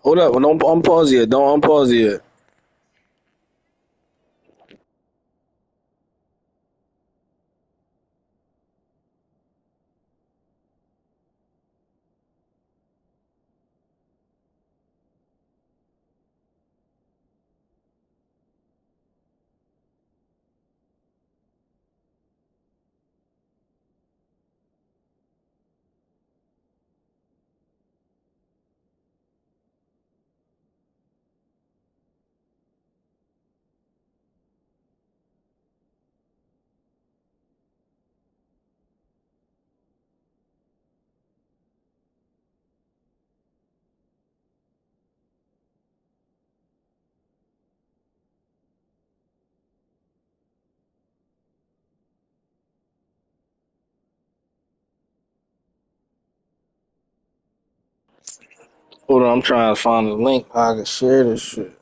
Hold up, don't unpause yet. Don't unpause yet. Hold on, I'm trying to find the link. I can share this shit.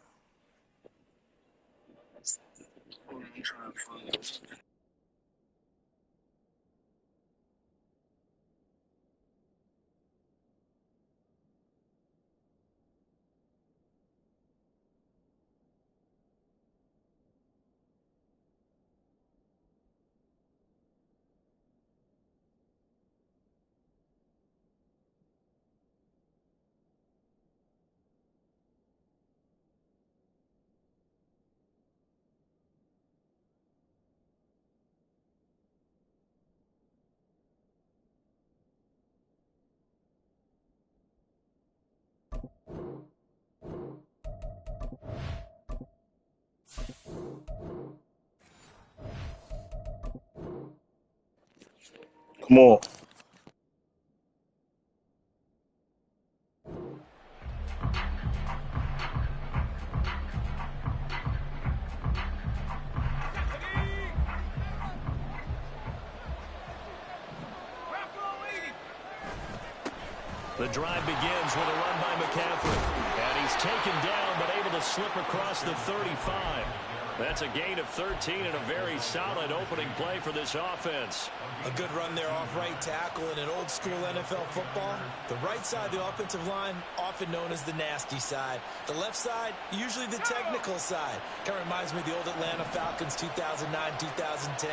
Come on. The drive begins with a run by McCaffrey. And he's taken down, but able to slip across the 35. That's a gain of 13 and a very solid opening play for this offense. A good run there off right tackle in an old-school NFL football. The right side of the offensive line, often known as the nasty side. The left side, usually the technical side. Kind of reminds me of the old Atlanta Falcons 2009-2010.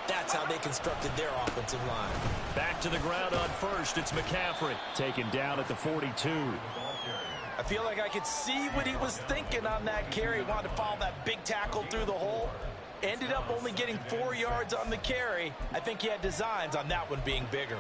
That's how they constructed their offensive line. Back to the ground on first. It's McCaffrey taken down at the 42. I feel like I could see what he was thinking on that carry. Wanted to follow that big tackle through the hole. Ended up only getting 4 yards on the carry. I think he had designs on that one being bigger.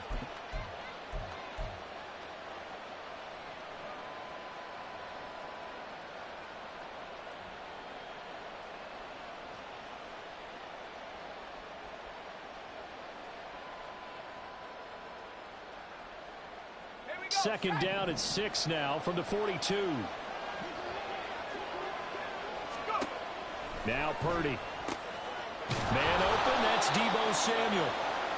Second down at 6 now from the 42. Now Purdy. Man open, that's Deebo Samuel.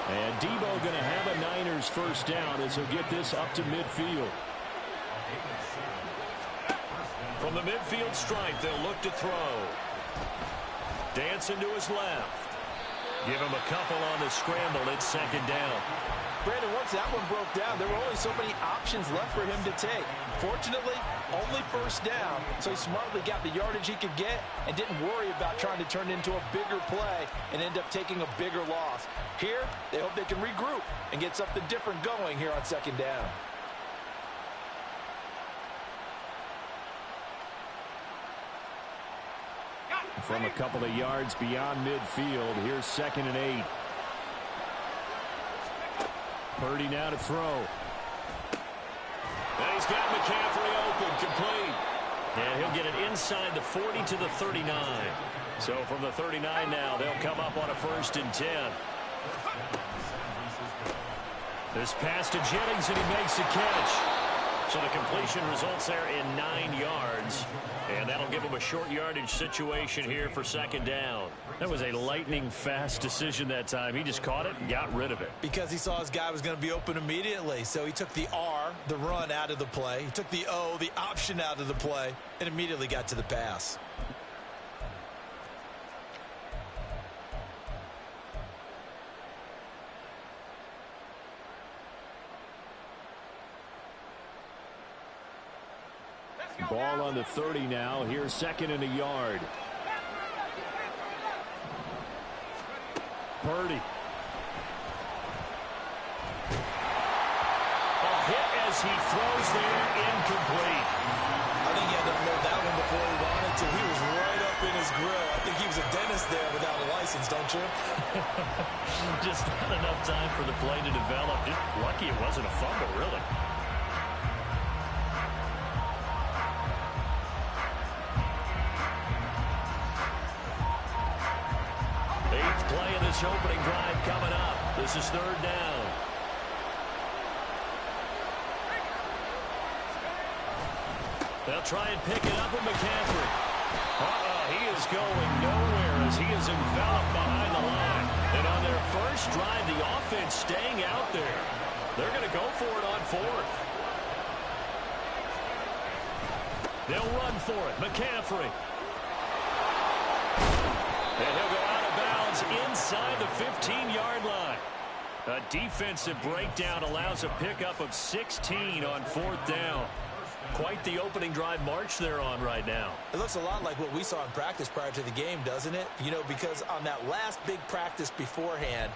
And Deebo going to have a Niners first down as he'll get this up to midfield. From the midfield stripe, they'll look to throw. Dancing to his left. Give him a couple on the scramble. It's second down. Brandon, once that one broke down, there were only so many options left for him to take. Fortunately, only first down, so he smartly got the yardage he could get and didn't worry about trying to turn it into a bigger play and end up taking a bigger loss. Here, they hope they can regroup and get something different going here on second down. From a couple of yards beyond midfield, here's 2nd and 8. Purdy now to throw. And he's got McCaffrey open, complete. And he'll get it inside the 40 to the 39. So from the 39 now, they'll come up on a 1st and 10. This pass to Jennings, and he makes a catch. So the completion results there in 9 yards. And that'll give him a short yardage situation here for second down. That was a lightning-fast decision that time. He just caught it and got rid of it. Because he saw his guy was going to be open immediately. So he took the R, the run, out of the play. He took the O, the option, out of the play, and immediately got to the pass. Ball on the 30 now. Here's 2nd and a yard. Purdy. A hit as he throws there, incomplete. I think he had to unload that one before he wanted to. He was right up in his grill. I think he was a dentist there without a license, don't you? Just not enough time for the play to develop. Just lucky it wasn't a fumble, really. Eighth play of this opening drive coming up. This is 3rd down. They'll try and pick it up with McCaffrey. He is going nowhere as he is enveloped behind the line. And on their first drive, the offense staying out there. They're going to go for it on 4th. They'll run for it. McCaffrey. And he'll go out of bounds inside the 15-yard line. A defensive breakdown allows a pickup of 16 on 4th down. Quite the opening drive march they're on right now. It looks a lot like what we saw in practice prior to the game, doesn't it? You know, because on that last big practice beforehand,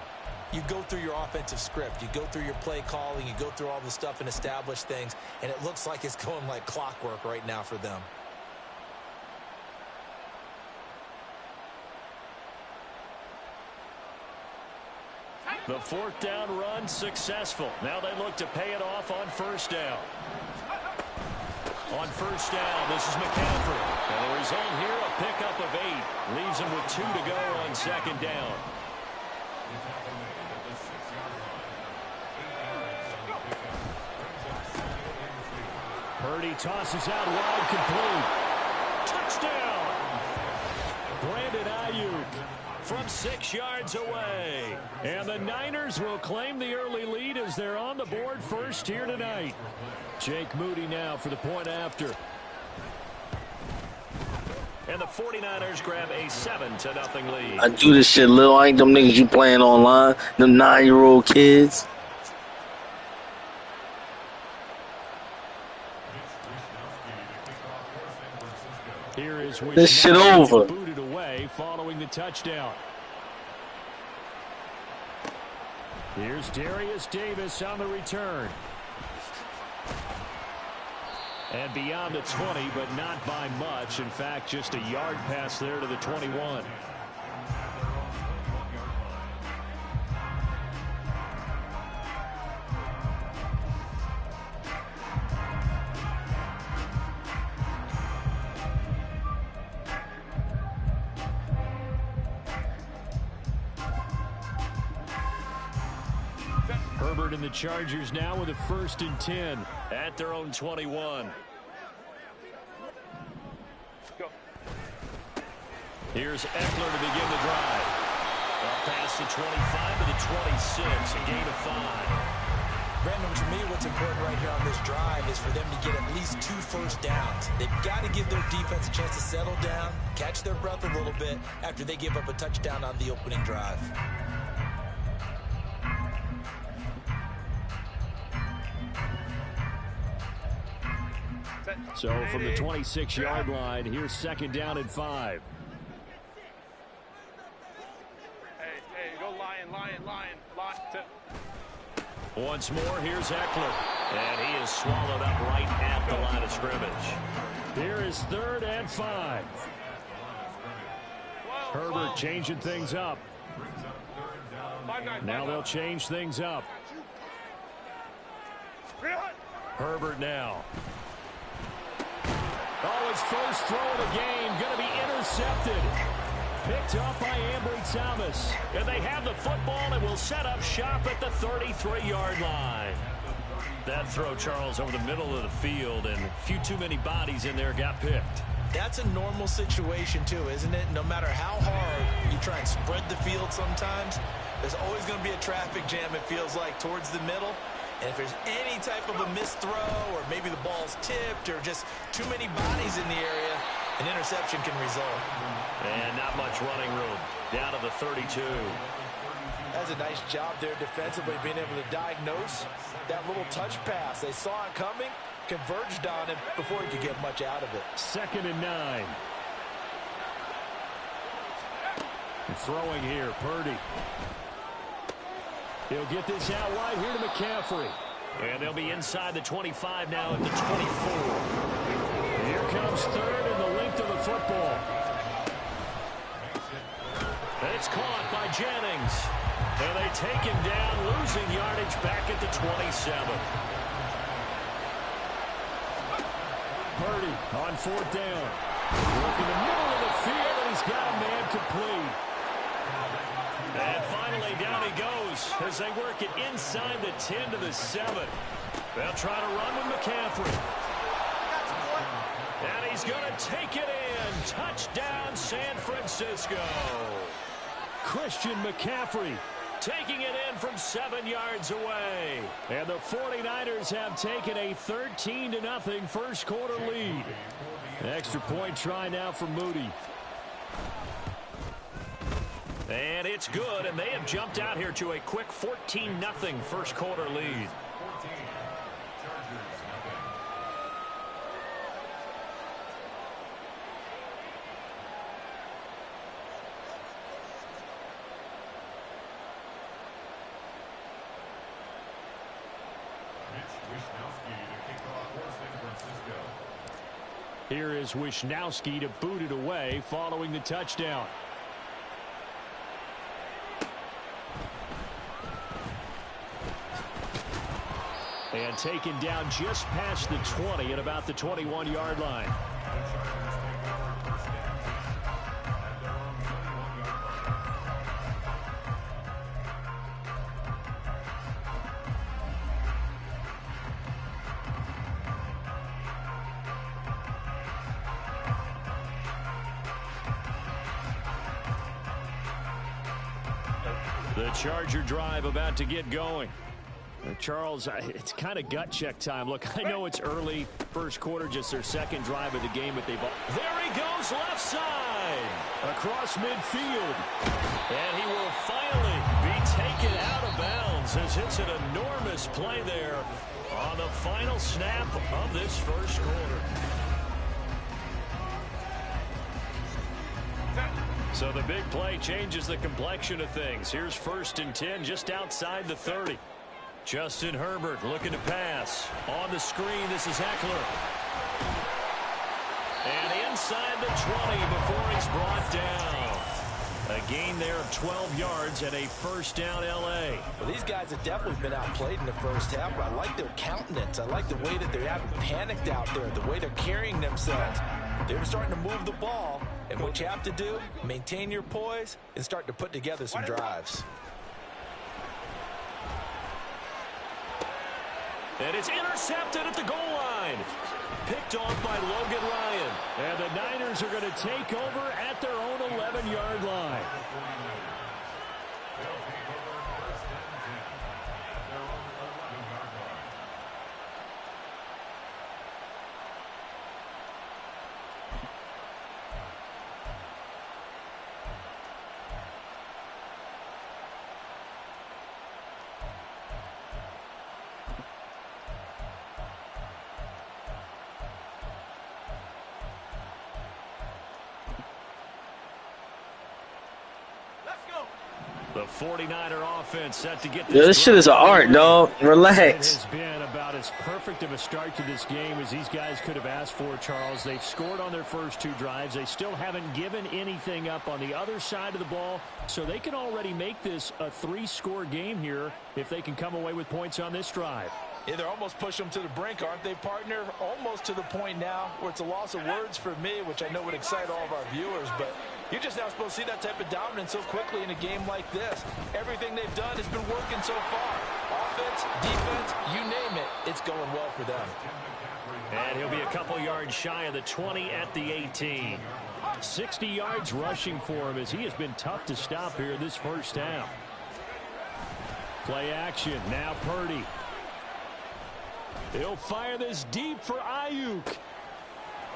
you go through your offensive script. You go through your play calling. You go through all the stuff and establish things. And it looks like it's going like clockwork right now for them. The 4th down run successful. Now they look to pay it off on 1st down. On 1st down, this is McCaffrey. And the result here, a pickup of 8. Leaves him with 2 to go on 2nd down. Purdy tosses out wide, complete. Touchdown! Brandon Ayuk from 6 yards away. And the Niners will claim the early lead as they're on the board first here tonight. Jake Moody now for the point after. And the 49ers grab a 7-0 lead. I do this shit, Lil. I ain't them niggas you playing online. Them 9-year-old kids. Here is this shit over. Booted away following the touchdown. Here's Darius Davis on the return. And beyond the 20, but not by much. In fact, just a yard pass there to the 21. Herbert and the Chargers now with a 1st and 10 at their own 21. Here's Eckler to begin the drive. Up past the 25 to the 26, a gain of 5. Brandon, to me, what's important right here on this drive is for them to get at least 2 first downs. They've got to give their defense a chance to settle down, catch their breath a little bit after they give up a touchdown on the opening drive. So from the 26-yard line, here's 2nd down and 5. Hey, go lion. Once more, here's Eckler. And he is swallowed up right at the line of scrimmage. Here is 3rd and 5. Herbert changing things up. Now they'll change things up. Herbert now. Oh, his first throw of the game going to be intercepted. Picked up by Ambry Thomas. And they have the football and will set up shop at the 33-yard line. That throw, Charles, over the middle of the field, and a few too many bodies in there got picked. That's a normal situation, too, isn't it? No matter how hard you try and spread the field sometimes, there's always going to be a traffic jam, it feels like, towards the middle. And if there's any type of a missed throw or maybe the ball's tipped or just too many bodies in the area, an interception can result. And not much running room. Down to the 32. That's a nice job there defensively, being able to diagnose that little touch pass. They saw it coming, converged on him before he could get much out of it. 2nd and 9. Throwing here, Purdy. He'll get this out wide here to McCaffrey. And they'll be inside the 25 now at the 24. Here comes 3rd and the length of the football. It's caught by Jennings. And they take him down, losing yardage back at the 27. Purdy on 4th down. Working the middle of the field, and he's got a man complete. And finally, down he goes as they work it inside the 10 to the 7. They'll try to run with McCaffrey. And he's going to take it in. Touchdown, San Francisco. Christian McCaffrey taking it in from 7 yards away. And the 49ers have taken a 13-0 first quarter lead. Extra point try now for Moody. And it's good, and they have jumped out here to a quick 14-0 first quarter lead. Here is Wishnowski to boot it away following the touchdown. And taken down just past the 20 at about the 21-yard line. The Charger drive about to get going. Charles, it's kind of gut check time. Look, I know it's early, first quarter, just their second drive of the game, but they've... There he goes, left side, across midfield. And he will finally be taken out of bounds as it's an enormous play there on the final snap of this first quarter. So the big play changes the complexion of things. Here's 1st and 10 just outside the 30. Justin Herbert looking to pass. On the screen, this is Eckler. And inside the 20 before he's brought down. A gain there of 12 yards and a first down L.A. Well, these guys have definitely been outplayed in the first half, but I like their countenance. I like the way that they haven't panicked out there, the way they're carrying themselves. They're starting to move the ball, and what you have to do, maintain your poise and start to put together some drives. And it's intercepted at the goal line. Picked off by Logan Ryan. And the Niners are going to take over at their own 11-yard line. The 49er offense set to get this. Yo, this shit is an art, dog. Relax. It has been about as perfect of a start to this game as these guys could have asked for, Charles. They've scored on their first 2 drives. They still haven't given anything up on the other side of the ball, so they can already make this a 3-score game here if they can come away with points on this drive. Yeah, they're almost pushing them to the brink, aren't they, partner? Almost to the point now where it's a loss of words for me, which I know would excite all of our viewers, but you're just not supposed to see that type of dominance so quickly in a game like this. Everything they've done has been working so far. Offense, defense, you name it, it's going well for them. And he'll be a couple yards shy of the 20 at the 18. 60 yards rushing for him as he has been tough to stop here this first half. Play action, now Purdy. He'll fire this deep for Ayuk.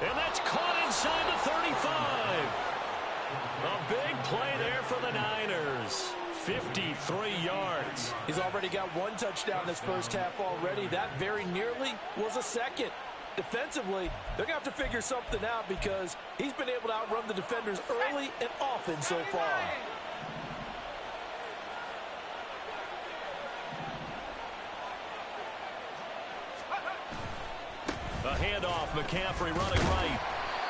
And that's caught inside the 35. A big play there for the Niners. 53 yards. He's already got one touchdown this first half already. That very nearly was a second. Defensively, they're going to have to figure something out because he's been able to outrun the defenders early and often so far. A handoff, McCaffrey running right.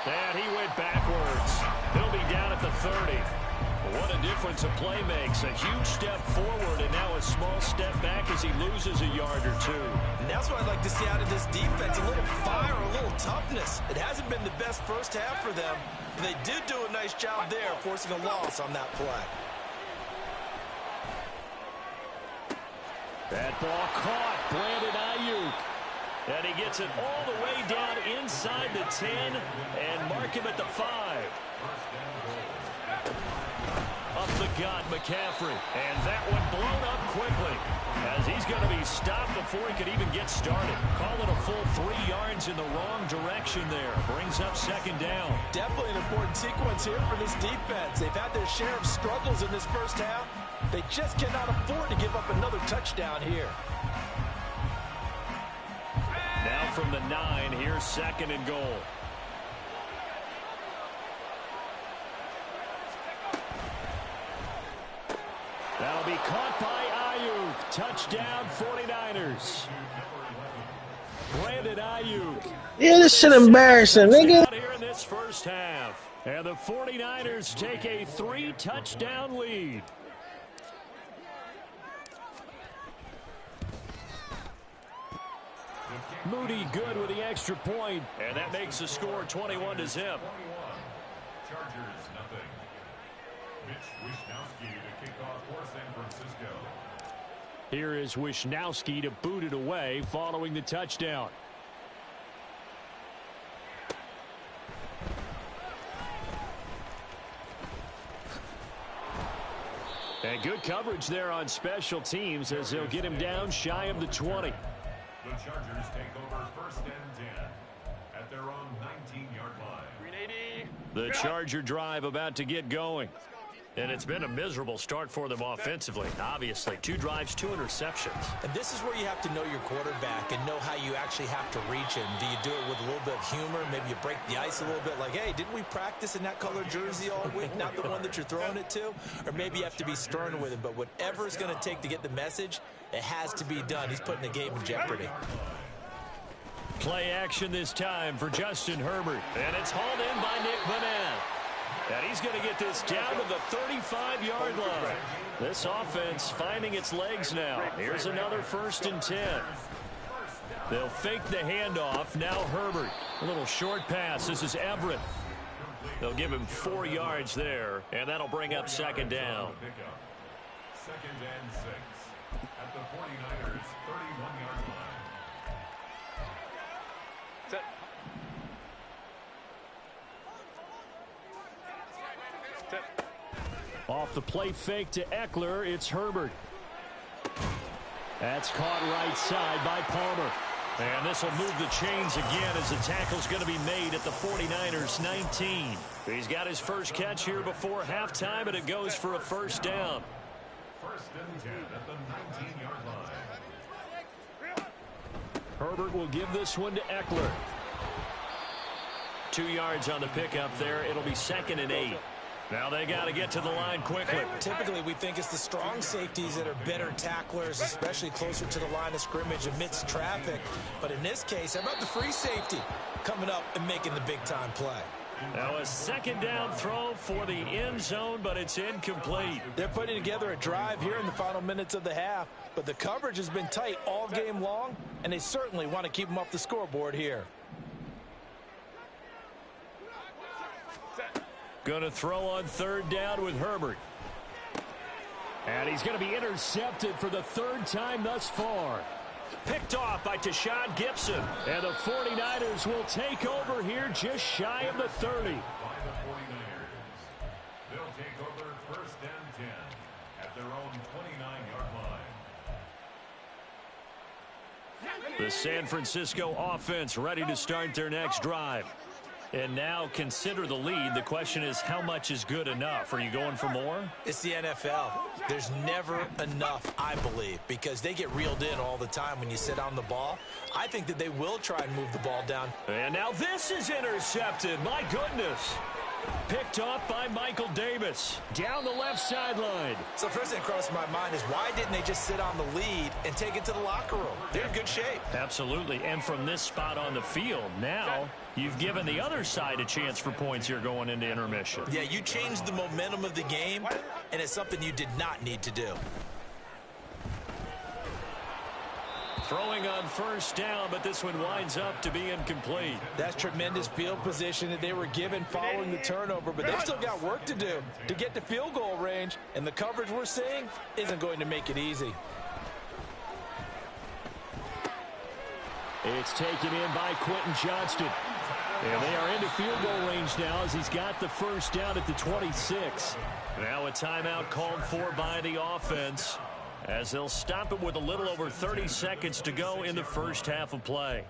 And he went backwards. He'll be down at the 30. What a difference a play makes. A huge step forward and now a small step back as he loses a yard or two. And that's what I'd like to see out of this defense. A little fire, a little toughness. It hasn't been the best first half for them, but they did do a nice job there, forcing a loss on that play. That ball caught. Brandon Ayuk. And he gets it all the way down inside the 10 and mark him at the 5. Up the gut, McCaffrey. And that one blown up quickly as he's going to be stopped before he could even get started. Call it a full 3 yards in the wrong direction there. Brings up second down. Definitely an important sequence here for this defense. They've had their share of struggles in this first half. They just cannot afford to give up another touchdown here. Now from the 9, here's second and goal. That'll be caught by Ayuk. Touchdown 49ers. Brandon Ayuk. Yeah, this shit embarrassing, nigga. Here in this first half. And the 49ers take a 3-touchdown lead. Moody good with the extra point, and that makes the score 21-0. Chargers nothing. Mitch Wishnowsky to kick off for San Francisco. Here is Wishnowsky to boot it away following the touchdown. And good coverage there on special teams as they'll get him down shy of the 20. The Chargers take over first and 10 at their own 19-yard line. The Charger drive about to get going. And it's been a miserable start for them offensively. Obviously, 2 drives, 2 interceptions. And this is where you have to know your quarterback and know how you actually have to reach him. Do you do it with a little bit of humor? Maybe you break the ice a little bit like, hey, didn't we practice in that color jersey all week? Not the one that you're throwing it to? Or maybe you have to be stern with him. But whatever it's going to take to get the message, it has to be done. He's putting the game in jeopardy. Play action this time for Justin Herbert. And it's hauled in by Nick Vanette. And he's going to get this down to the 35-yard line. This offense finding its legs now. Here's another first and 10. They'll fake the handoff. Now Herbert. A little short pass. This is Everett. They'll give him 4 yards there, and that'll bring up second down. Second and 6 at the 49ers' 31-yard line. Off the play fake to Eckler, it's Herbert. That's caught right side by Palmer. And this will move the chains again as the tackle's going to be made at the 49ers 19. He's got his first catch here before halftime, and it goes for a first down. First and 10 at the 19-yard line. Herbert will give this one to Eckler. 2 yards on the pickup there. It'll be second and 8. Now they got to get to the line quickly. Typically, we think it's the strong safeties that are better tacklers, especially closer to the line of scrimmage amidst traffic. But in this case, how about the free safety coming up and making the big-time play? Now a second down throw for the end zone, but it's incomplete. They're putting together a drive here in the final minutes of the half, but the coverage has been tight all game long, and they certainly want to keep them off the scoreboard here. Going to throw on third down with Herbert. And he's going to be intercepted for the 3rd time thus far. Picked off by Tashawn Gibson. And the 49ers will take over here just shy of the 30. By the 49ers. They'll take over first and 10 at their own 29-yard line. The San Francisco offense ready to start their next drive. And now consider the lead. The question is, how much is good enough? Are you going for more? It's the NFL. There's never enough, I believe, because they get reeled in all the time when you sit on the ball. I think that they will try and move the ball down. And now this is intercepted. My goodness. Picked off by Michael Davis. Down the left sideline. So first thing that crosses my mind is, why didn't they just sit on the lead and take it to the locker room? They're in good shape. Absolutely. And from this spot on the field, now you've given the other side a chance for points here going into intermission. Yeah, you changed the momentum of the game, and it's something you did not need to do. Throwing on first down, but this one winds up to be incomplete. That's tremendous field position that they were given following the turnover, but they've still got work to do to get to field goal range, and the coverage we're seeing isn't going to make it easy. It's taken in by Quentin Johnston. And they are into field goal range now as he's got the first down at the 26. Now a timeout called for by the offense, as they'll stop it with a little over 30 seconds to go in the first half of play.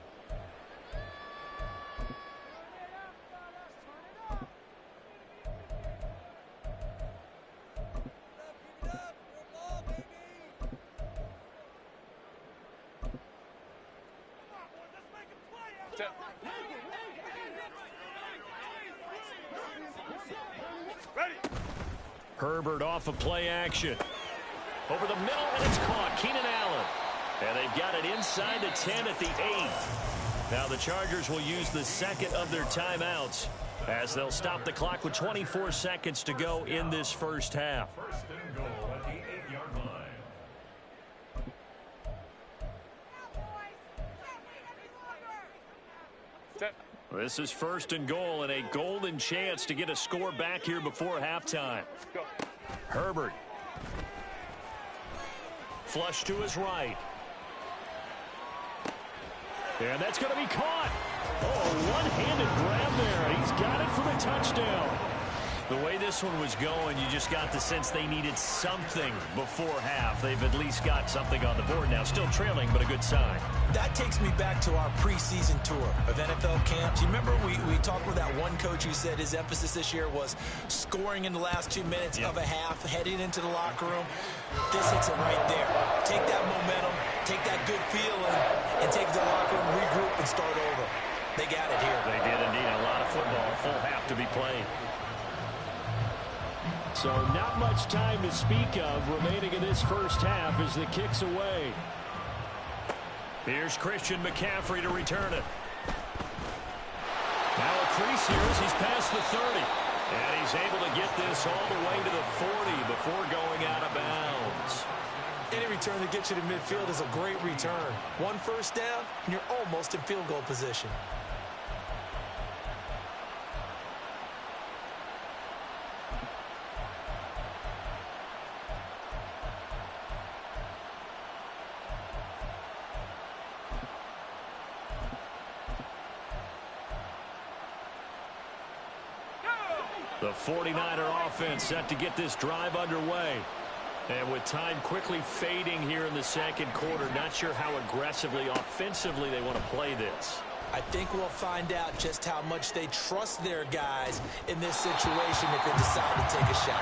Herbert off of play action. Over the middle, and it's caught. Keenan Allen. And they've got it inside the 10 at the 8. Now the Chargers will use the second of their timeouts as they'll stop the clock with 24 seconds to go in this first half. First and goal at the 8-yard line. This is first and goal and a golden chance to get a score back here before halftime. Herbert. Flush to his right. And that's going to be caught. Oh, one-handed grab there. He's got it for the touchdown. The way this one was going, you just got the sense they needed something before half. They've at least got something on the board now. Still trailing, but a good sign. That takes me back to our preseason tour of NFL camps. You remember we talked with that one coach who said his emphasis this year was scoring in the last 2 minutes of a half, heading into the locker room. This hits it right there. Take that momentum, take that good feeling, and take it to the locker room, regroup, and start over. They got it here. They did indeed. A lot of football, full half to be played. So not much time to speak of remaining in this first half as the kick's away. Here's Christian McCaffrey to return it. Now a crease here as he's past the 30. And he's able to get this all the way to the 40 before going out of bounds. Any return that gets you to midfield is a great return. One first down, and you're almost in field goal position. The 49er offense set to get this drive underway. And with time quickly fading here in the second quarter, not sure how aggressively, offensively they want to play this. I think we'll find out just how much they trust their guys in this situation if they decide to take a shot.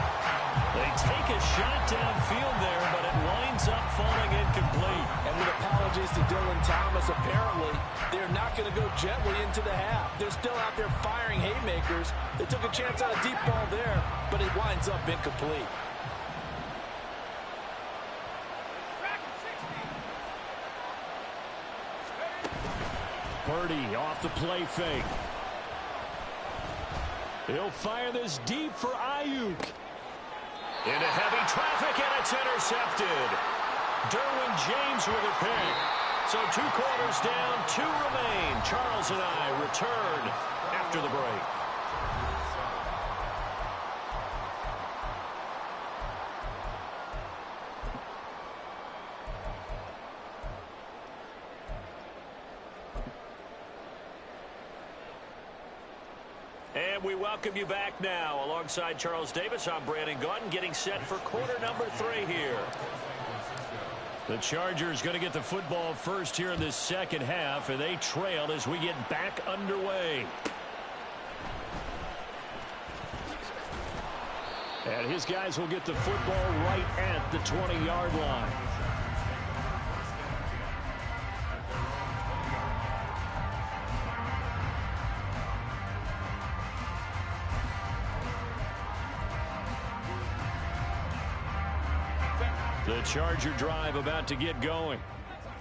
They take a shot downfield there, but it winds up falling incomplete. And with apologies to Dylan Thomas, apparently they're not going to go gently into the half. They're still out there firing haymakers. They took a chance on a deep ball there, but it winds up incomplete. Purdy off the play fake. He'll fire this deep for Ayuk. Into heavy traffic, and it's intercepted. Derwin James with a pick. So 2 quarters down, 2 remain. Charles and I return after the break. And we welcome you back now. Alongside Charles Davis, I'm Brandon Gaudin, getting set for quarter number 3 here. The Chargers going to get the football first here in this second half, and they trail as we get back underway. And his guys will get the football right at the 20-yard line. The Charger drive about to get going.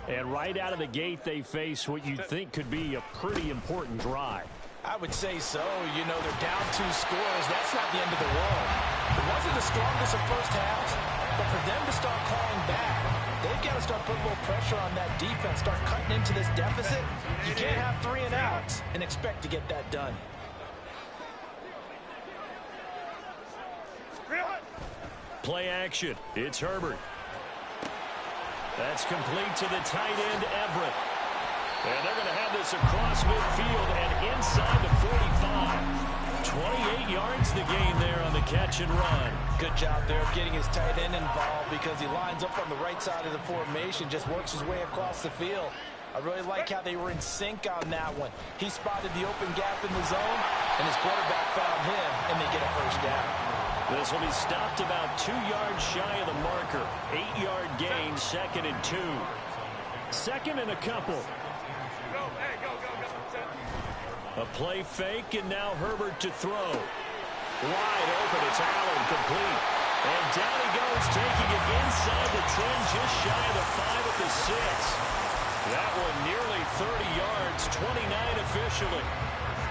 And right out of the gate, they face what you'd think could be a pretty important drive. I would say so. You know, they're down 2 scores. That's not the end of the world. It wasn't the strongest of first halves, but for them to start calling back, they've got to start putting a little pressure on that defense, start cutting into this deficit. You can't have 3 and outs and expect to get that done. Play action. It's Herbert. That's complete to the tight end, Everett. And they're going to have this across midfield and inside the 45. 28 yards the gain there on the catch and run. Good job there of getting his tight end involved because he lines up on the right side of the formation, just works his way across the field. I really like how they were in sync on that one. He spotted the open gap in the zone, and his quarterback found him, and they get a first down. This will be stopped about 2 yards shy of the marker. 8-yard gain, 2nd and 2. 2nd and a couple. A play fake, and now Herbert to throw. Wide open, it's Allen, complete. And down he goes, taking it inside the 10, just shy of the 5 at the 6. That one nearly 30 yards, 29 officially.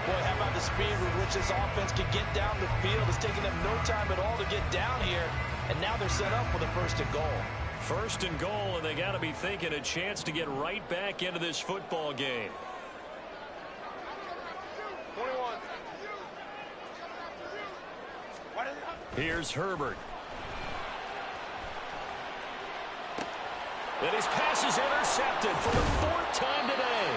Boy, how about the speed with which this offense can get down the field? It's taking them no time at all to get down here, and now they're set up with a 1st and goal. 1st and goal, and they got to be thinking a chance to get right back into this football game. 21. Here's Herbert. And his pass is intercepted for the 4th time today.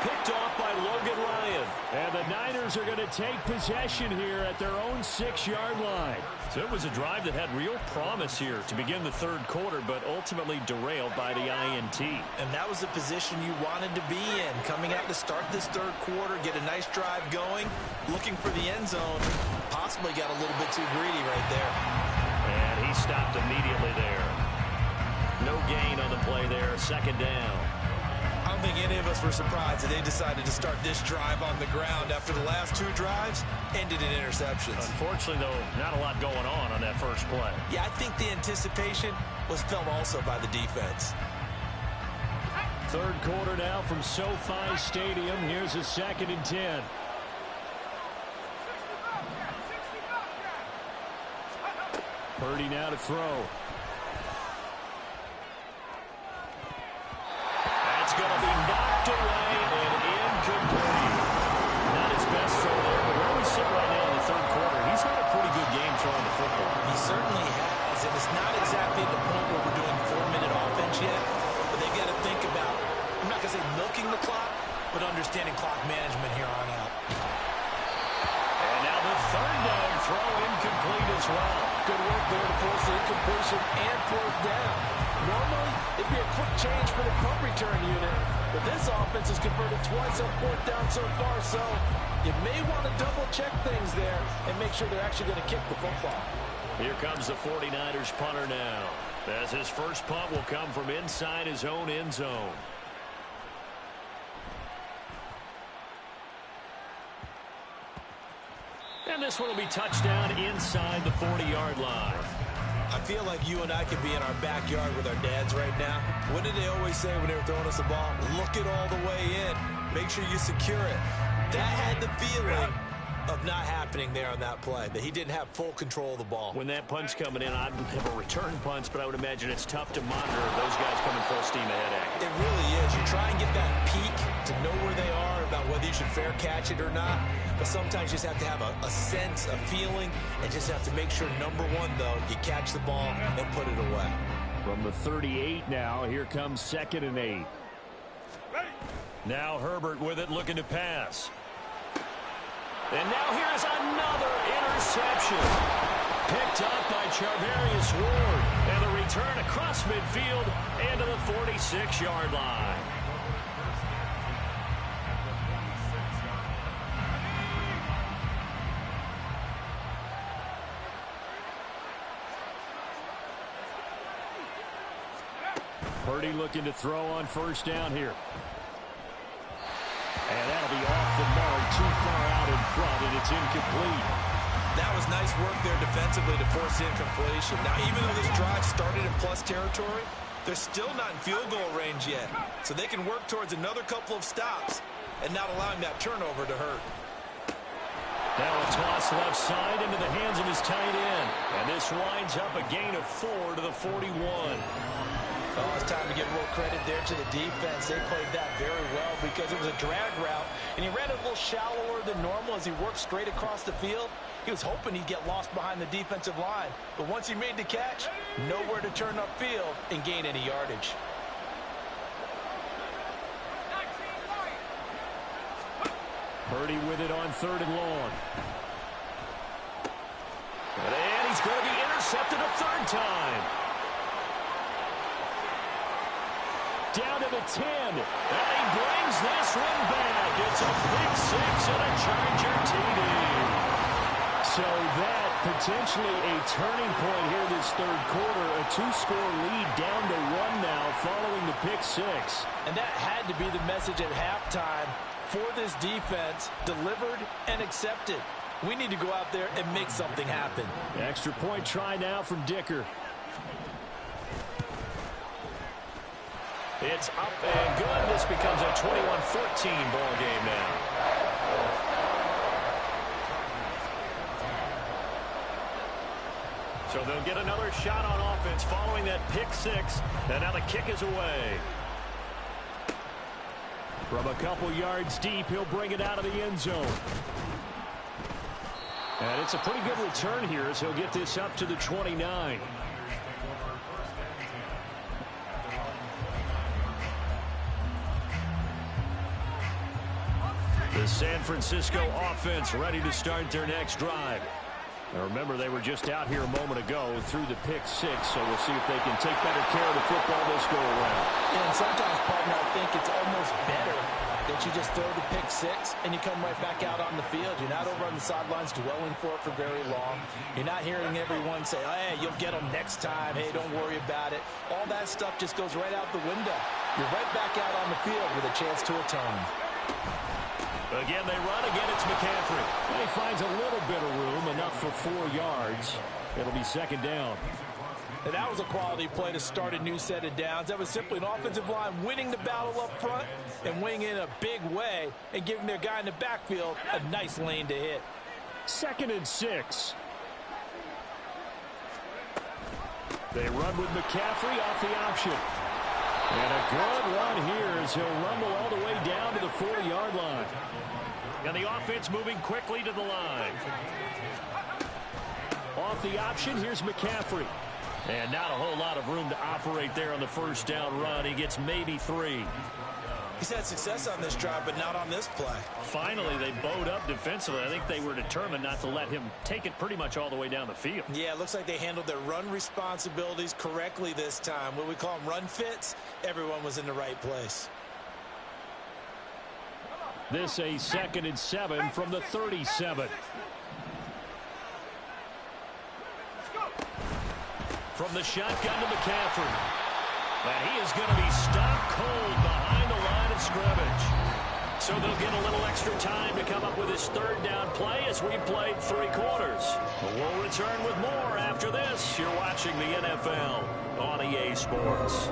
Picked off by Logan Ryan. And the Niners are going to take possession here at their own 6-yard line. So it was a drive that had real promise here to begin the 3rd quarter, but ultimately derailed by the INT. And that was the position you wanted to be in. Coming out to start this 3rd quarter, get a nice drive going, looking for the end zone. Possibly got a little bit too greedy right there. And he stopped immediately there. No gain on the play there, 2nd down. I don't think any of us were surprised that they decided to start this drive on the ground after the last 2 drives ended in interceptions. Unfortunately, though, not a lot going on that first play. Yeah, I think the anticipation was felt also by the defense. 3rd quarter now from SoFi Stadium. Here's a 2nd and 10. Purdy now to throw. That's going to be knocked away and incomplete. Not his best throw there, but where we sit right now in the 3rd quarter, he's had a pretty good game throwing the football. He certainly has, and it's not exactly at the point where we're doing 4-minute offense yet, but they've got to think about, I'm not going to say milking the clock, but understanding clock management here on out. And now the 3rd down throw incomplete as well. Good work there to force the incompletion and 4th down. Normally, it'd be a quick change for the punt return unit, but this offense has converted twice on 4th down so far, so you may want to double-check things there and make sure they're actually going to kick the football. Here comes the 49ers punter now, as his first punt will come from inside his own end zone. And this one will be touchdown inside the 40-yard line. I feel like you and I could be in our backyard with our dads right now. What did they always say when they were throwing us the ball? Look it all the way in. Make sure you secure it. That had the feeling of not happening there on that play, that he didn't have full control of the ball. When that punt's coming in, I have a return punch, but I would imagine it's tough to monitor those guys coming full steam ahead at you. It really is. You try and get that peek to know where they are, about whether you should fair catch it or not. But sometimes you just have to have a sense, a feeling, and just have to make sure, number one, though, you catch the ball and put it away. From the 38 now, here comes 2nd and 8. Now Herbert with it, looking to pass. And now here's another interception. Picked up by Charvarius Ward. And the return across midfield and to the 46-yard line. Purdy looking to throw on first down here. And that'll be off the mark, too far out in front, and it's incomplete. That was nice work there defensively to force the incompletion. Now, even though this drive started in plus territory, they're still not in field goal range yet. So they can work towards another couple of stops and not allowing that turnover to hurt. Now a toss left side into the hands of his tight end. And this winds up a gain of 4 to the 41. Oh, it's time to give a little credit there to the defense. They played that very well because it was a drag route, and he ran it a little shallower than normal as he worked straight across the field. He was hoping he'd get lost behind the defensive line, but once he made the catch, nowhere to turn upfield and gain any yardage. Purdy with it on 3rd and long. And he's going to be intercepted a 3rd time. Down to the 10. And he brings this one back. It's a pick 6 and a Charger TD. So that potentially a turning point here this 3rd quarter. A 2-score lead down to 1 now following the pick 6. And that had to be the message at halftime for this defense. Delivered and accepted. We need to go out there and make something happen. Extra point try now from Dicker. It's up and good. This becomes a 21-14 ball game now. So they'll get another shot on offense following that pick 6. And now the kick is away. From a couple yards deep, he'll bring it out of the end zone. And it's a pretty good return here as he'll get this up to the 29. The San Francisco offense ready to start their next drive. Now remember, they were just out here a moment ago through the pick 6, so we'll see if they can take better care of the football this go around. Yeah, and sometimes, partner, I think it's almost better that you just throw the pick 6 and you come right back out on the field. You're not over on the sidelines dwelling for it for very long. You're not hearing everyone say, oh, hey, you'll get them next time. Hey, don't worry about it. All that stuff just goes right out the window. You're right back out on the field with a chance to atone. Again, they run. Again, it's McCaffrey. And he finds a little bit of room, enough for 4 yards. It'll be 2nd down. And that was a quality play to start a new set of downs. That was simply an offensive line winning the battle up front and winning in a big way and giving their guy in the backfield a nice lane to hit. 2nd and 6. They run with McCaffrey off the option. And a good run here as he'll rumble all the way down to the 4-yard line. And the offense moving quickly to the line. Off the option, here's McCaffrey. And not a whole lot of room to operate there on the 1st down run. He gets maybe 3. He's had success on this drive, but not on this play. Finally, they bowed up defensively. I think they were determined not to let him take it pretty much all the way down the field. Yeah, it looks like they handled their run responsibilities correctly this time. What we call them run fits, everyone was in the right place. This a 2nd and 7 from the 37. From the shotgun to McCaffrey. And he is going to be stopped cold behind the line of scrimmage. So they'll get a little extra time to come up with his 3rd down play as we've played 3 quarters. But we'll return with more after this. You're watching the NFL on EA Sports.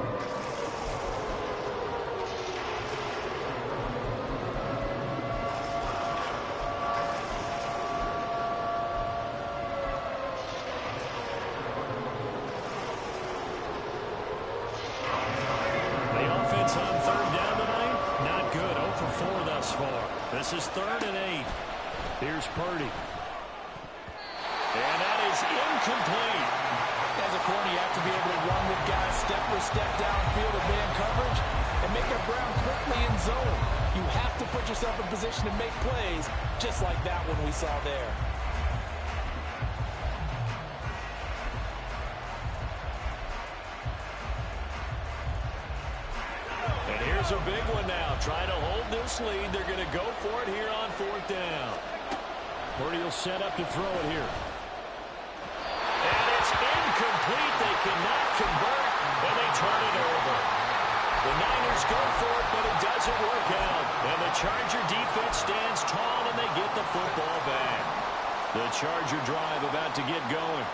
This is 3rd and 8. Here's Purdy. And that is incomplete. As a corner, you have to be able to run with guys step for step downfield of man coverage and make up ground quickly in zone. You have to put yourself in position to make plays just like that one we saw there. Here's a big one now. Trying to hold this lead. They're going to go for it here on 4th down. Purdy will set up to throw it here. And it's incomplete. They cannot convert, and they turn it over. The Niners go for it, but it doesn't work out. And the Charger defense stands tall, and they get the football back. The Charger drive about to get going.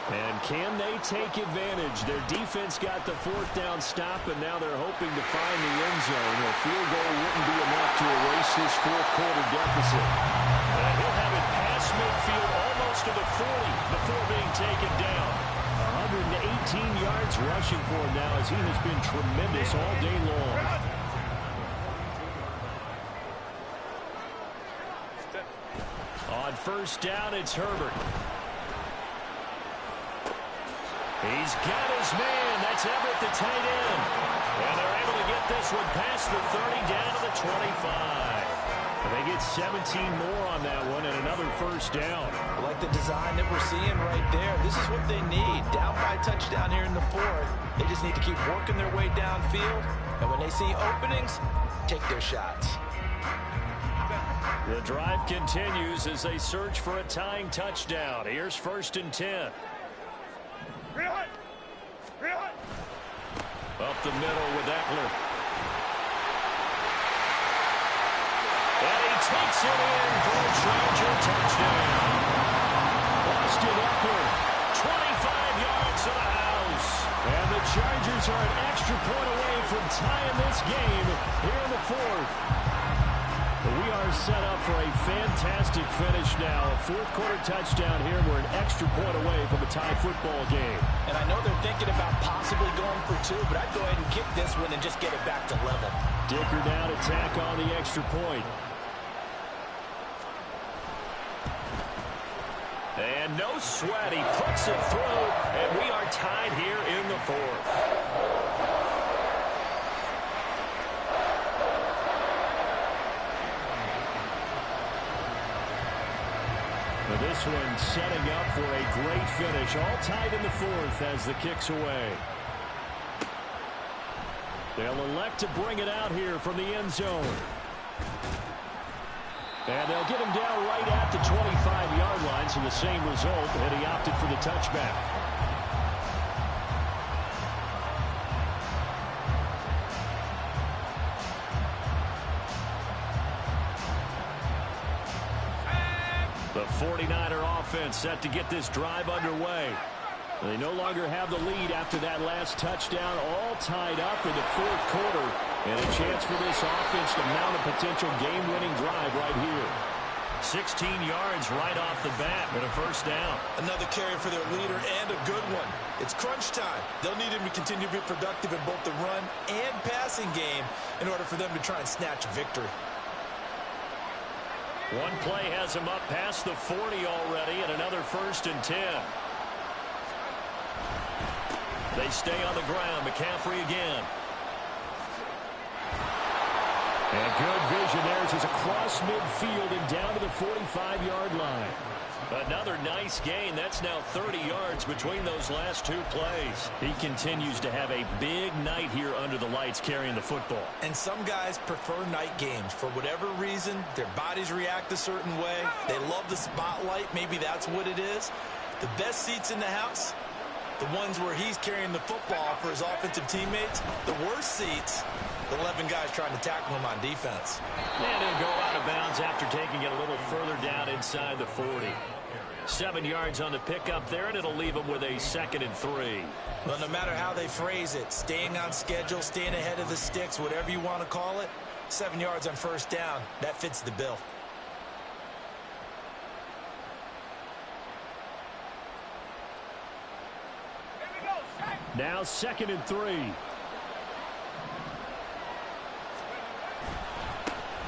And can they take advantage? Their defense got the fourth down stop, and now they're hoping to find the end zone. A field goal wouldn't be enough to erase this fourth quarter deficit. And he'll have it past midfield almost to the 40 before being taken down. 118 yards rushing for him now as he has been tremendous all day long. On first down, it's Herbert. He's got his man. That's Everett, the tight end. And they're able to get this one past the 30 down to the 25. And they get 17 more on that one and another first down. I like the design that we're seeing right there. This is what they need. Down by a touchdown here in the fourth. They just need to keep working their way downfield. And when they see openings, take their shots. The drive continues as they search for a tying touchdown. Here's first and 10. Up the middle with Eckler. And he takes it in for a Charger touchdown. Austin Eckler, 25 yards to the house. And the Chargers are an extra point away from tying this game here in the fourth. We are set up for a fantastic finish now. A fourth-quarter touchdown here. We're an extra point away from a tie football game. And I know they're thinking about possibly going for two, but I'd go ahead and kick this one and just get it back to level. Dicker down to tack on the extra point. And no sweat. He puts it through, and we are tied here in the fourth. This one setting up for a great finish. All tied in the fourth as the kick's away. They'll elect to bring it out here from the end zone. And they'll get him down right at the 25-yard line, so the same result, and he opted for the touchback. The 49er offense set to get this drive underway. They no longer have the lead after that last touchdown, all tied up in the fourth quarter. And a chance for this offense to mount a potential game-winning drive right here. 16 yards right off the bat and a first down. Another carry for their leader and a good one. It's crunch time. They'll need him to continue to be productive in both the run and passing game in order for them to try and snatch a victory. One play has him up past the 40 already, and another first and 10. They stay on the ground. McCaffrey again. And good vision there as he's across midfield and down to the 45-yard line. Another nice gain. That's now 30 yards between those last two plays. He continues to have a big night here under the lights carrying the football. And some guys prefer night games. For whatever reason, their bodies react a certain way. They love the spotlight. Maybe that's what it is. The best seats in the house, the ones where he's carrying the football for his offensive teammates. The worst seats, the 11 guys trying to tackle him on defense. And he'll go out of bounds after taking it a little further down inside the 40. 7 yards on the pickup there, and it'll leave him with a 2nd and 3. Well, no matter how they phrase it, staying on schedule, staying ahead of the sticks, whatever you want to call it, 7 yards on first down, that fits the bill. Now 2nd and 3.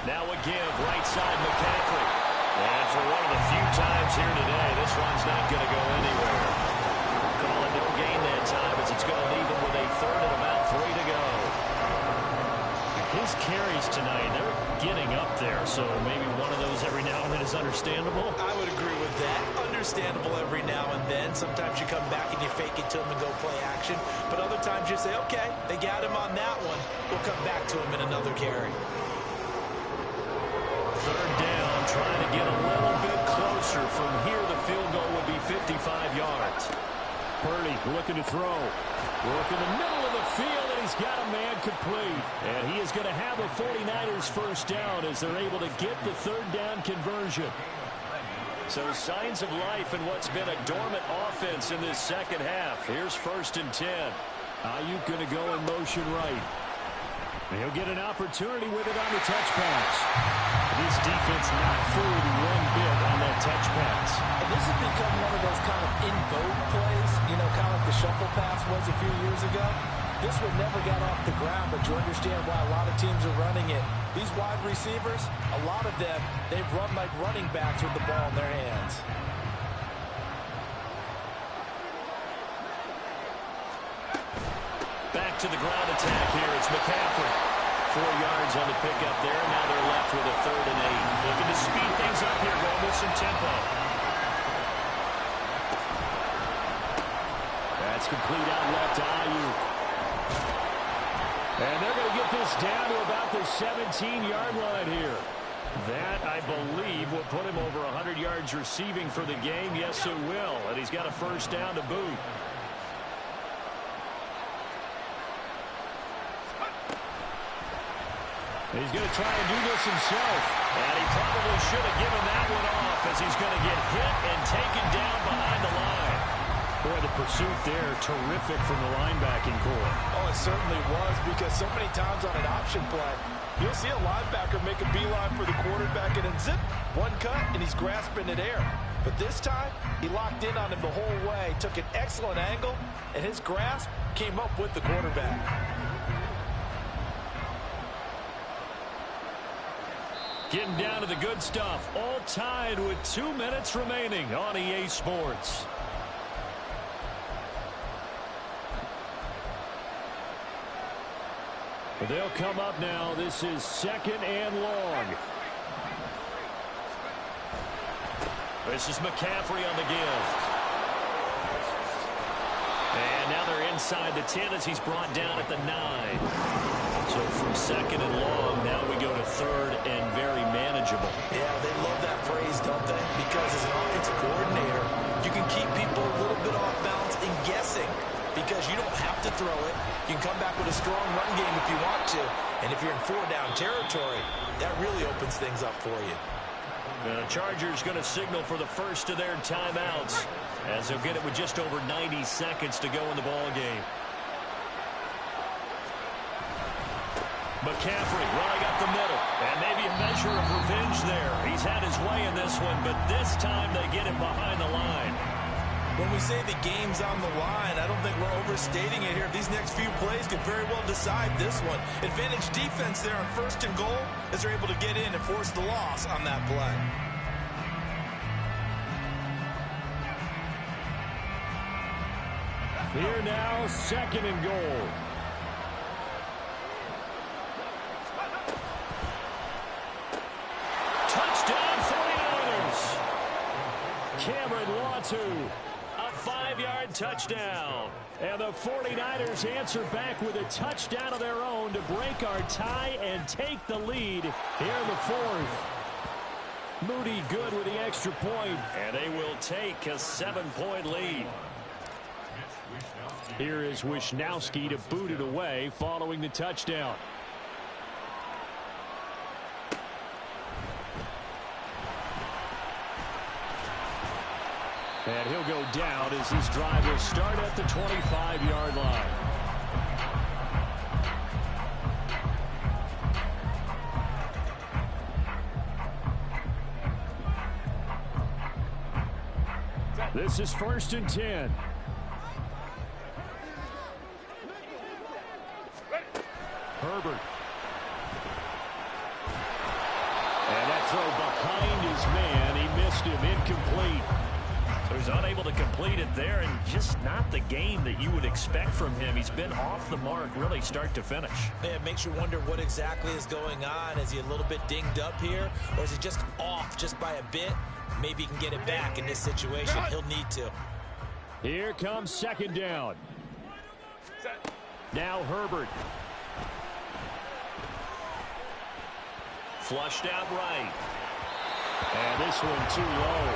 Now a give, right side McCaffrey. And for one of the few times here today, this one's not going to go anywhere. Call it no gain that time as it's going to leave him with a 3rd and about 3 to go. His carries tonight, they're getting up there, so maybe one of those every now and then is understandable. I would agree with that. Understandable every now and then. Sometimes you come back and you fake it to him and go play action. But other times you say, okay, they got him on that one. We'll come back to him in another carry. 3rd down, trying to get a little bit closer. From here, the field goal would be 55 yards. Purdy looking to throw. Work in the middle of the the field, and he's got a man complete. And he is going to have a 49ers first down as they're able to get the third down conversion. So signs of life in what's been a dormant offense in this second half. Here's 1st and 10. Ayuk going to go in motion right. And he'll get an opportunity with it on the touch pass. This defense not fooled one bit on that touch pass. And this has become one of those kind of in vogue plays, you know, kind of like the shuffle pass was a few years ago. This one never got off the ground, but you understand why a lot of teams are running it. These wide receivers, a lot of them, they've run like running backs with the ball in their hands. Back to the ground attack here. It's McCaffrey. 4 yards on the pickup there. Now they're left with a 3rd and 8. Looking to speed things up here, going with some tempo. That's complete out left to Ayuk. And they're going to get this down to about the 17-yard line here. That, I believe, will put him over 100 yards receiving for the game. Yes, it will. And he's got a first down to boot. He's going to try and do this himself. And he probably should have given that one off as he's going to get hit and taken down behind the line. Boy, the pursuit there, terrific from the linebacking core. Oh, it certainly was, because so many times on an option play, you'll see a linebacker make a beeline for the quarterback and then zip, one cut, and he's grasping at air. But this time, he locked in on him the whole way, took an excellent angle, and his grasp came up with the quarterback. Getting down to the good stuff. All tied with 2 minutes remaining on EA Sports. They'll come up now. This is 2nd and long. This is McCaffrey on the give. And now they're inside the 10 as he's brought down at the 9. So from 2nd and long, now we go to 3rd and very manageable. Yeah, they love that phrase, don't they? Because as an offensive coordinator, you can keep people a little bit off balance and guessing, because you don't have to throw it. You can come back with a strong run game if you want to. And if you're in 4-down territory, that really opens things up for you. The Chargers going to signal for the first of their timeouts as they'll get it with just over 90 seconds to go in the ball game. McCaffrey running up the middle, and maybe a measure of revenge there. He's had his way in this one, but this time they get him behind the line. When we say the game's on the line, I don't think we're overstating it here. These next few plays could very well decide this one. Advantage defense there on 1st and goal as they're able to get in and force the loss on that play. Here now, 2nd and goal. Touchdown 49ers. Cameron Latu, a 5-yard touchdown. And the 49ers answer back with a touchdown of their own to break our tie and take the lead here in the 4th. Moody good with the extra point, and they will take a 7-point lead. Here is Wishnowski to boot it away following the touchdown. And he'll go down as this drive will start at the 25-yard line. This is 1st and 10. Herbert. And that throw behind his man. He missed him, incomplete. So he's unable to complete it there, and just not the game that you would expect from him. He's been off the mark really start to finish. Yeah, it makes you wonder what exactly is going on. Is he a little bit dinged up here, or is he just off just by a bit? Maybe he can get it back in this situation. He'll need to. Here comes 2nd down. Now Herbert. Flushed out right. And this one too low.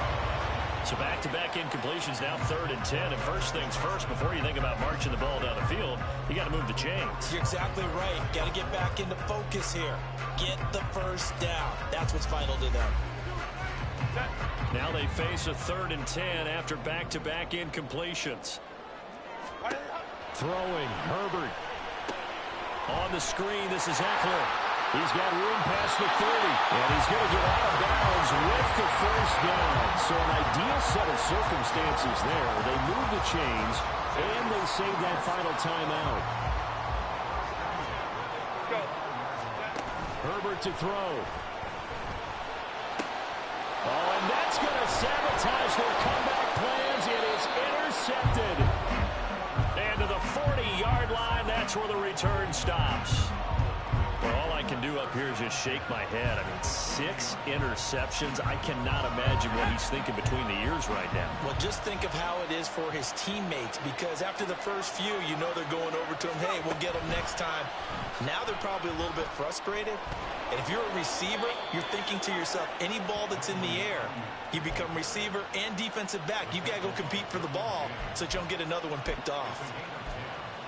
So back-to-back incompletions, now 3rd and 10. And first things first, before you think about marching the ball down the field, you got to move the chains. You're exactly right. Got to get back into focus here. Get the first down. That's what's vital to them. Now they face a 3rd and 10 after back-to-back incompletions. Throwing, Herbert. On the screen, this is Eckler. He's got room past the 30, and he's going to get out of bounds with the first down. So an ideal set of circumstances there. They move the chains, and they save that final timeout. Herbert to throw. Oh, and that's going to sabotage their comeback plans. It is intercepted. And to the 40-yard line, that's where the return stops. Well, all I can do up here is just shake my head. I mean, 6 interceptions. I cannot imagine what he's thinking between the ears right now. Well, just think of how it is for his teammates, because after the first few, you know they're going over to him, hey, we'll get them next time. Now they're probably a little bit frustrated. And if you're a receiver, you're thinking to yourself, any ball that's in the air, you become receiver and defensive back. You've got to go compete for the ball so that you don't get another one picked off.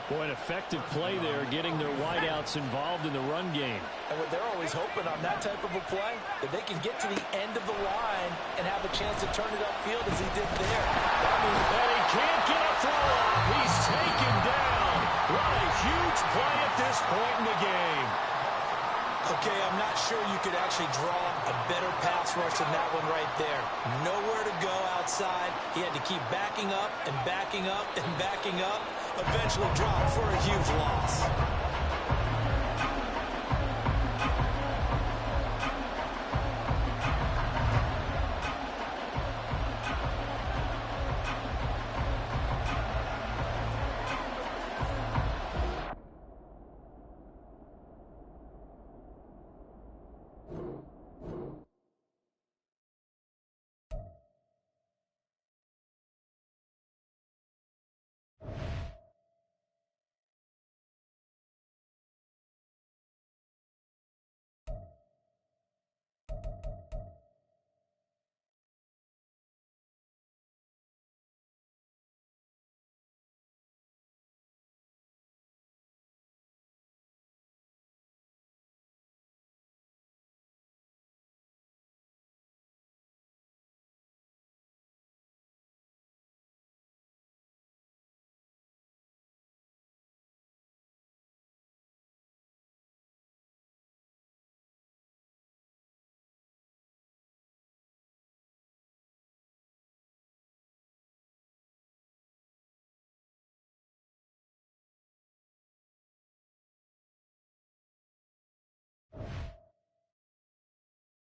Boy, an effective play there, getting their wideouts involved in the run game. And what they're always hoping on that type of a play, that they can get to the end of the line and have a chance to turn it upfield as he did there. That means that he can't get a throw off. He's taken down. What a huge play at this point in the game. Okay, I'm not sure you could actually draw a better pass rush than that one right there. Nowhere to go outside. He had to keep backing up and backing up and backing up. Eventually dropped for a huge loss.